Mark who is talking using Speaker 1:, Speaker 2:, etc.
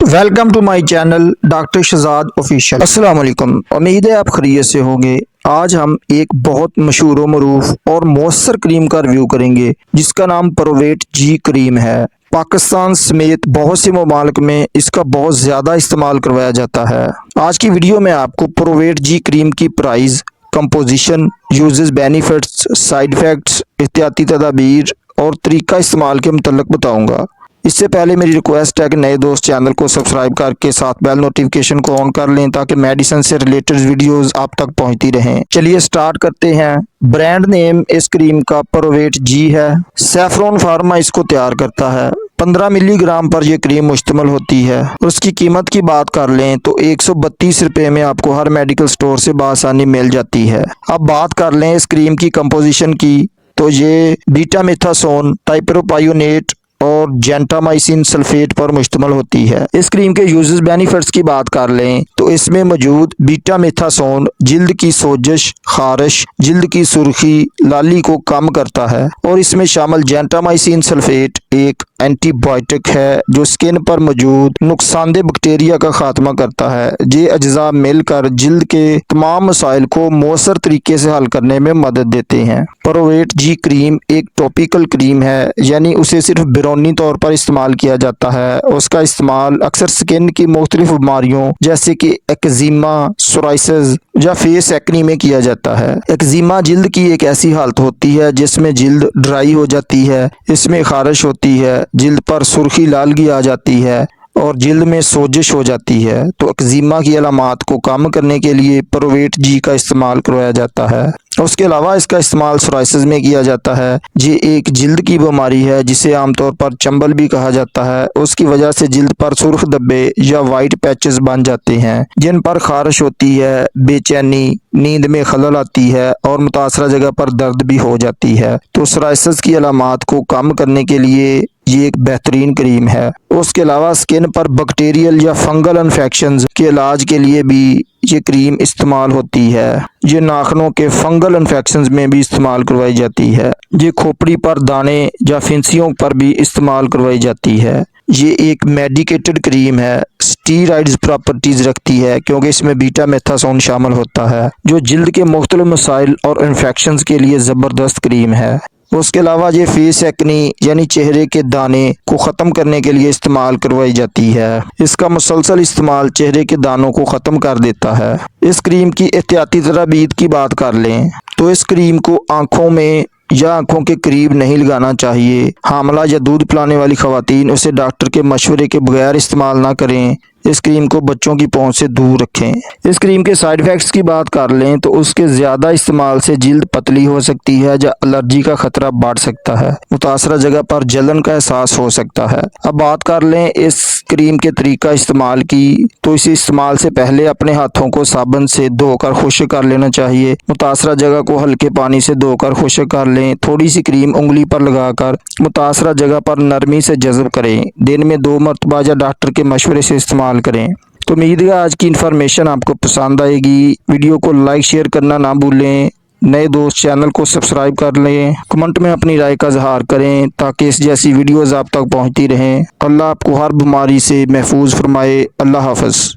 Speaker 1: Welcome to my channel doctor Shahzad official. अस्सलाम वालेकुम। उम्मीद है आप खैरियत से होंगे। आज हम एक बहुत मशहूर व मरूफ और मौसर क्रीम का रिव्यू करेंगे जिसका नाम प्रोवेट जी क्रीम है। पाकिस्तान समेत बहुत से ममालिक में इसका बहुत ज़्यादा इस्तेमाल करवाया जाता है। आज की वीडियो में आपको प्रोवेट जी क्रीम की price, composition, uses, benefits, side effects, एहतियाती तदाबीर और तरीका इस्तेमाल के मुतल्लिक बताऊँगा। इससे पहले मेरी रिक्वेस्ट है कि नए दोस्त चैनल को सब्सक्राइब करके साथ बेल नोटिफिकेशन को ऑन कर लें ताकि मेडिसिन से रिलेटेड वीडियोस आप तक पहुंचती रहें। चलिए स्टार्ट करते हैं। ब्रांड नेम इस क्रीम का प्रोवेट जी है। सैफरॉन फार्मा इसको तैयार करता है। 15 मिलीग्राम पर यह क्रीम मुश्तमिल होती है। उसकी कीमत की बात कर लें तो 132 रुपये में आपको हर मेडिकल स्टोर से बआसानी मिल जाती है। अब बात कर लें इस क्रीम की कंपोजिशन की, तो ये बीटामेथासोन, टाइपरोपायोनेट और जेंटामाइसिन सल्फेट पर मुश्तमिल होती है। इस क्रीम के यूजेस, बेनिफिट्स की बात कर लें तो इसमें मौजूद बीटामेथासोन जिल्द की सोजश, खारिश, जिल्द की सुर्खी, लाली को कम करता है और इसमें शामिल जेंटामाइसिन सल्फेट एक एंटीबायोटिक है जो स्किन पर मौजूद नुकसानदेह बैक्टीरिया का खात्मा करता है। ये अज्जा मिलकर जिल्द के तमाम मसाइल को मौसर तरीके से हल करने में मदद देते हैं। प्रोवेट जी क्रीम एक टॉपिकल क्रीम है, यानी उसे सिर्फ बैरूनी तौर पर इस्तेमाल किया जाता है। उसका इस्तेमाल अक्सर स्किन की मुख्तलिफ बीमारियों जैसे कि एक्जिमा, सोराइसिस या फेस एक्नी में किया जाता है। एक्जिमा जिल्द की एक ऐसी हालत होती है जिसमें जिल्द ड्राई हो जाती है, इसमें खारिश होती है, जिल्द पर सुर्खी लालगी आ जाती है और जिल्द में सोजिश हो जाती है। तो एक्जिमा की अलामात को कम करने के लिए प्रोवेट जी का इस्तेमाल करवाया जाता है। उसके अलावा इसका इस्तेमाल सोराइसिस में किया जाता है। ये एक जिल्द की बीमारी है जिसे आमतौर पर चंबल भी कहा जाता है। उसकी वजह से जिल्द पर सुर्ख धब्बे या वाइट पैचेस बन जाते हैं जिन पर खारिश होती है, बेचैनी, नींद में खलल आती है और मुतासरा जगह पर दर्द भी हो जाती है। तो सोराइसिस की अलामात को कम करने के लिए ये एक बेहतरीन क्रीम है। उसके अलावा स्किन पर बैक्टीरियल या फंगल इन्फेक्शंस के इलाज के लिए भी ये क्रीम इस्तेमाल होती है। ये नाखूनों के फंगल इन्फेक्शंस में भी इस्तेमाल करवाई जाती है। ये खोपड़ी पर दाने या फिंसियों पर भी इस्तेमाल करवाई जाती है। ये एक मेडिकेटेड क्रीम है, स्टीरॉइड्स प्रॉपर्टीज रखती है क्योंकि इसमें बीटामेथासोन शामिल होता है जो जिल्द के मुख्तलिफ मसाइल और इन्फेक्शंस के लिए ज़बरदस्त क्रीम है। उसके अलावा ये फेस एक्नी यानी चेहरे के दाने को ख़त्म करने के लिए इस्तेमाल करवाई जाती है। इसका मुसलसल इस्तेमाल चेहरे के दानों को ख़त्म कर देता है। इस क्रीम की एहतियाती तदाबीर की बात कर लें तो इस क्रीम को आँखों में या आंखों के करीब नहीं लगाना चाहिए। हामला या दूध पिलाने वाली खवातीन उसे डॉक्टर के मशवरे के बगैर इस्तेमाल ना करें। इस क्रीम को बच्चों की पहुंच से दूर रखें। इस क्रीम के साइड इफ़ेक्ट्स की बात कर लें तो उसके ज़्यादा इस्तेमाल से जिल्द पतली हो सकती है या एलर्जी का खतरा बढ़ सकता है। मुतासरा जगह पर जलन का एहसास हो सकता है। अब बात कर लें इस क्रीम के तरीका इस्तेमाल की, तो इसे इस्तेमाल से पहले अपने हाथों को साबुन से धोकर खुश्क कर लेना चाहिए। मुतासरा जगह को हल्के पानी से धोकर खुश्क कर लें। थोड़ी सी क्रीम उंगली पर लगाकर मुतासरा जगह पर नरमी से जज़ब करें। दिन में 2 मरतबा या डॉक्टर के मशवरे से इस्तेमाल करें। तो उम्मीद है आज की इन्फॉर्मेशन आपको पसंद आएगी। वीडियो को लाइक शेयर करना ना भूलें। नए दोस्त चैनल को सब्सक्राइब कर लें। कमेंट में अपनी राय का इजहार करें ताकि इस जैसी वीडियोस आप तक पहुंचती रहें। अल्लाह आपको हर बीमारी से महफूज फरमाए। अल्लाह हाफ़िज़।